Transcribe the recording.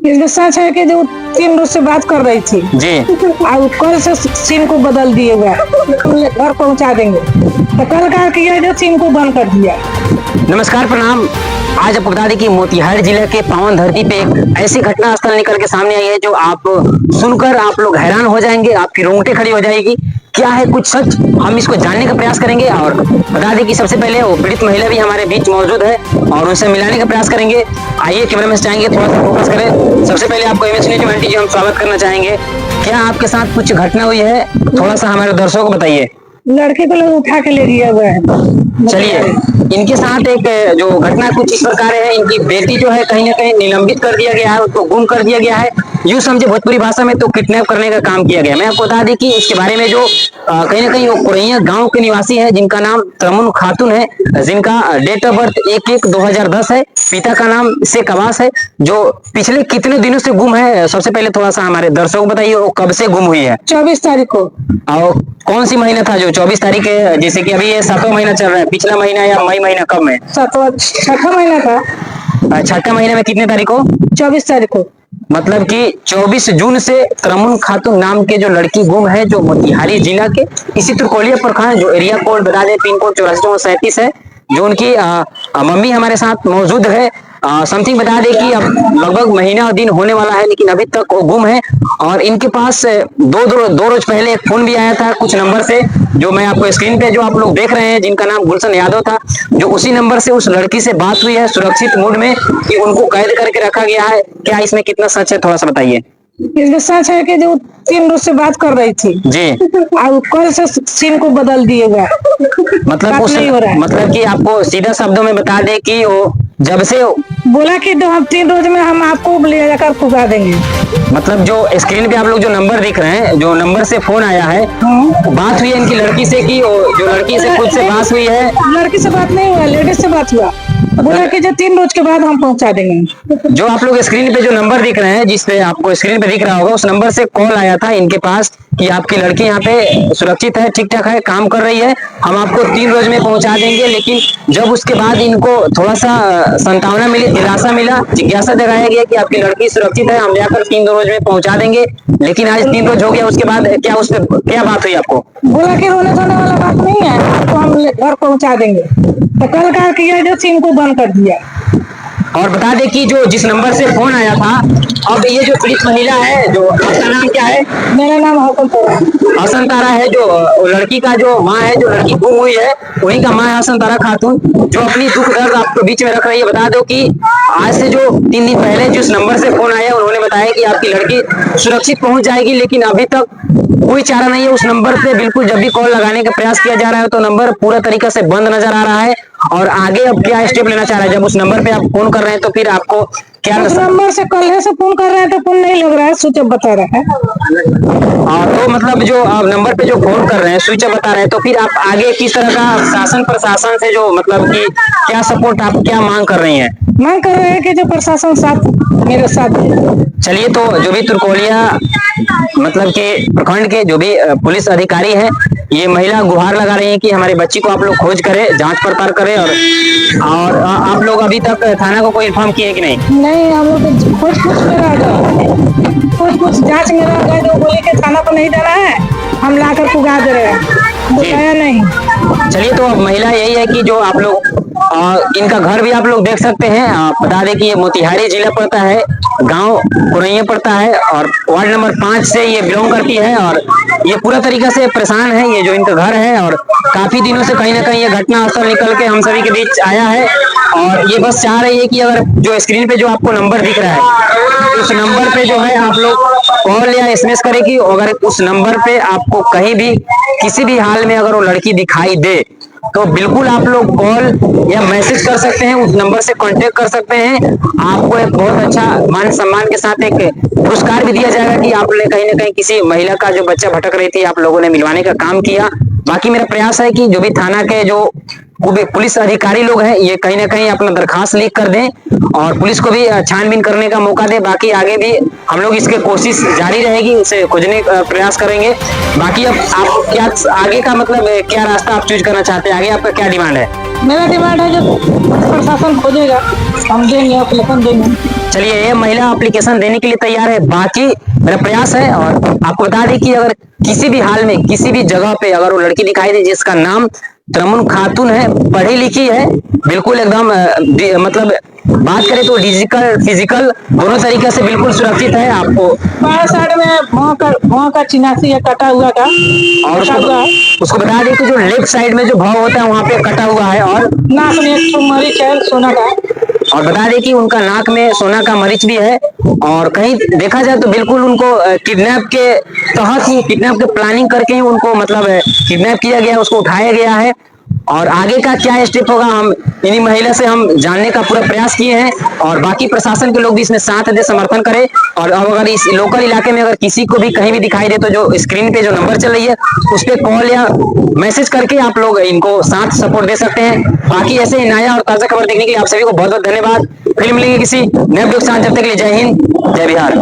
इसमें सच है कि जो 3 रोज से बात कर रही थी जी। और कल से सिम को बदल दिए हुआ है, घर पहुंचा देंगे, तो कल का किया जो सिम को बंद कर दिया। नमस्कार, प्रणाम। आज आपको बता दें कि मोतिहारी जिले के पावन धरती पे एक ऐसी घटना स्थल निकल के सामने आई है जो आप सुनकर आप लोग हैरान हो जाएंगे, आपकी रोंगटे खड़ी हो जाएगी। क्या है कुछ सच, हम इसको जानने का प्रयास करेंगे और बता दें कि सबसे पहले वो पीड़ित महिला भी हमारे बीच मौजूद है और उनसे मिलाने का प्रयास करेंगे। आइए कैमरा में चाहेंगे थोड़ा सा फोकस करें। सबसे पहले आपको एमएस न्यूज आंटी जी हम स्वागत करना चाहेंगे। क्या आपके साथ कुछ घटना हुई है, थोड़ा सा हमारे दर्शकों को बताइए। लड़के को लोग उठा के ले गया हुआ है। चलिए, इनके साथ एक जो घटना कुछ इस प्रकार है, इनकी बेटी जो है कहीं ना कहीं निलंबित कर दिया गया है, उसको गुम कर दिया गया है। यूं समझे भोजपुरी भाषा में तो किडनैप करने का काम किया गया। मैं आपको बता दें कि इसके बारे में जो कहीं ना कहीं वो कुरैया गांव के निवासी है, जिनका नाम तरमुन खातून है, जिनका डेट ऑफ बर्थ 1/1/2010 है। पिता का नाम शेख अब्बास है, जो पिछले कितने दिनों से गुम है। सबसे पहले थोड़ा सा हमारे दर्शकों को बताइए, वो कब से गुम हुई है। 24 तारीख को। और कौन सी महीना था जो 24 तारीख है, जैसे कि अभी ये 7वां महीना चल रहा है, पिछला महीना या मई महीना कब में? 6वां महीना था। 6ठा महीने में कितने तारीख को? 24 तारीख को। मतलब कि 24 जून से तरमुन खातून नाम के जो लड़की गुम है, जो मोतिहारी जिला के इसी तुरकोलिया प्रखंड, जो एरिया कोड बता दें पिन कोड 8437 है, जो उनकी मम्मी हमारे साथ मौजूद है। समथिंग बता दें कि अब लगभग महीना और दिन होने वाला है, लेकिन अभी तक वो गुम है। और इनके पास दो रोज पहले एक फोन भी आया था कुछ नंबर से, जो मैं आपको स्क्रीन पे जो आप लोग देख रहे हैं, जिनका नाम गुलशन यादव था, जो उसी नंबर से उस लड़की से बात हुई है सुरक्षित मूड में कि उनको कैद करके रखा गया है। क्या इसमें कितना सच है, थोड़ा सा बताइए। इसमें सच है कि जो 3 रोज से बात कर रही थी जी। और कल से सिम को बदल दिए हुआ है, मतलब उस नहीं हो रहा है। मतलब कि आपको सीधा शब्दों में बता दे कि वो जब से बोला कि हम 3 रोज में हम आपको ले जाकर पुगा देंगे। मतलब जो स्क्रीन पे आप लोग जो नंबर दिख रहे हैं, जो नंबर से फोन आया है, बात हुई है इनकी लड़की से कि जो लड़की से खुद से बात हुई है। लड़की से बात नहीं हुआ, लेडीज से बात हुआ। बोला कि जो 3 रोज के बाद हम पहुंचा देंगे। जो आप लोग स्क्रीन पे जो नंबर दिख रहे हैं, जिसपे आपको स्क्रीन पे दिख रहा होगा, उस नंबर से कॉल आया था इनके पास कि आपकी लड़की यहाँ पे सुरक्षित है, ठीक ठाक है, काम कर रही है, हम आपको 3 रोज में पहुंचा देंगे। लेकिन जब उसके बाद इनको थोड़ा सा संतावना मिली, दिलासा मिला, जिज्ञासा जगाया गया कि आपकी लड़की सुरक्षित है, हम जाकर 3 रोज में पहुंचा देंगे। लेकिन आज 3 रोज हो गया, उसके बाद क्या उस पर क्या बात हुई आपको? बोला कि रोने धोने वाला बात नहीं है, आपको हम घर पहुंचा देंगे। तो कल का किया जो सिम को बंद कर दिया। और बता दें कि जो जिस नंबर से फोन आया था, अब ये जो पीड़ित महिला है, जो आपका नाम क्या है? मेरा नाम हसन तारा है। जो लड़की का जो माँ है, जो लड़की गुम हुई है, वही का माँ है हसन तारा खातून, जो अपनी दुख दर्द आपको बीच में रख रही है। बता दो कि आज से जो 3 दिन पहले जिस नंबर से फोन आया, उन्होंने बताया कि आपकी लड़की सुरक्षित पहुंच जाएगी, लेकिन अभी तक कोई चारा नहीं है। उस नंबर पे बिल्कुल जब भी कॉल लगाने का प्रयास किया जा रहा है तो नंबर पूरा तरीका से बंद नजर आ रहा है। और आगे अब क्या स्टेप लेना चाह रहा है? जब उस नंबर पे आप फोन कर रहे हैं तो फिर आपको क्या उस नंबर से कल से फोन कर रहे हैं तो फोन नहीं लग रहा है, स्विच ऑफ बता रहा है। तो मतलब जो आप नंबर पे जो फोन कर रहे हैं स्विच ऑफ बता रहे हैं, तो फिर आप आगे किस तरह का शासन प्रशासन से जो मतलब कि क्या सपोर्ट आप क्या मांग कर रही हैं? मांग कर रहे हैं कि जो प्रशासन साथ मेरे साथ है। चलिए, तो जो भी तुरकोलिया मतलब के प्रखंड के जो भी पुलिस अधिकारी हैं, ये महिला गुहार लगा रही है कि हमारे बच्ची को आप लोग खोज करें, जांच पड़ताल करें। और आप लोग अभी तक थाना को कोई इन्फॉर्म किए कि नहीं? नहीं, हम लोग खोज में रह गए, खोज जांच में रह गए। जो बोले कि थाना को नहीं जाना है, हम लाकर पुगा दे रहे हैं, बुलाया नहीं। चलिए, तो अब महिला यही है कि जो आप लोग इनका घर भी आप लोग देख सकते हैं। बता दें कि ये मोतिहारी जिला पड़ता है, गांव कुरैया पड़ता है और वार्ड नंबर 5 से ये बिलोंग करती है। और ये पूरा तरीका से परेशान है, ये जो इनका घर है, और काफी दिनों से कहीं ना कहीं ये घटना स्थल निकल के हम सभी के बीच आया है। और ये बस चाह रही है कि अगर जो स्क्रीन पे जो आपको नंबर दिख रहा है, उस नंबर पे जो है आप लोग कॉल या एसएमएस करें कि अगर उस नंबर पे आपको कहीं भी किसी भी हाल में अगर वो लड़की दिखाई दे, तो बिल्कुल आप लोग कॉल या मैसेज कर सकते हैं, उस नंबर से कांटेक्ट कर सकते हैं। आपको एक बहुत अच्छा मान सम्मान के साथ एक पुरस्कार भी दिया जाएगा कि आपने कहीं ना कहीं किसी महिला का जो बच्चा भटक रही थी, आप लोगों ने मिलवाने का काम किया। बाकी मेरा प्रयास है कि जो भी थाना के जो पुलिस अधिकारी लोग हैं, ये कहीं ना कहीं अपना दरखास्त लिख कर दें और पुलिस को भी छानबीन करने का मौका दें। बाकी आगे भी हम लोग इसके कोशिश जारी रहेगी, उसे खोजने का प्रयास करेंगे। बाकी अब आप क्या आगे का मतलब क्या रास्ता आप चूज करना चाहते हैं? आगे आपका क्या डिमांड है? मेरा डिमांड है जो प्रशासन खोजेगा, हम देंगे, अपलेशन देंगे। चलिए, ये महिला एप्लीकेशन देने के लिए तैयार है, बाकी मेरा प्रयास है। और आपको बता दें कि अगर किसी भी हाल में किसी भी जगह पे अगर वो लड़की दिखाई दे जिसका नाम तरमुन खातून है, पढ़ी लिखी है, बिल्कुल एकदम मतलब बात करें तो डिजिटल फिजिकल दोनों तरीके से बिल्कुल सुरक्षित है आपको। बाएं साइड में भौं का चिन्हासी है, कटा हुआ का। और कटा हुआ है। उसको बता दें कि जो लेफ्ट साइड में जो भाव होता है वहां पे कटा हुआ है। और नाक में एक मरीच है सोना का। और बता दें कि उनका नाक में सोना का मरीच भी है। और कहीं देखा जाए तो बिल्कुल उनको किडनैप के तहत ही, किडनैप के प्लानिंग करके ही उनको मतलब किडनैप किया गया है, उसको उठाया गया है। और आगे का क्या स्टेप होगा हम इन्हीं महिला से हम जानने का पूरा प्रयास किए हैं। और बाकी प्रशासन के लोग भी इसमें साथ दे, समर्थन करें। और अब अगर इस लोकल इलाके में अगर किसी को भी कहीं भी दिखाई दे तो जो स्क्रीन पे जो नंबर चल रही है उस पर कॉल या मैसेज करके आप लोग इनको साथ सपोर्ट दे सकते हैं। बाकी ऐसे ही नया और ताजा खबर देखने के लिए आप सभी को बहुत बहुत धन्यवाद। फिर मिलेंगे किसी नए वीडियो के साथ, जब तक के लिए जय हिंद, जय बिहार।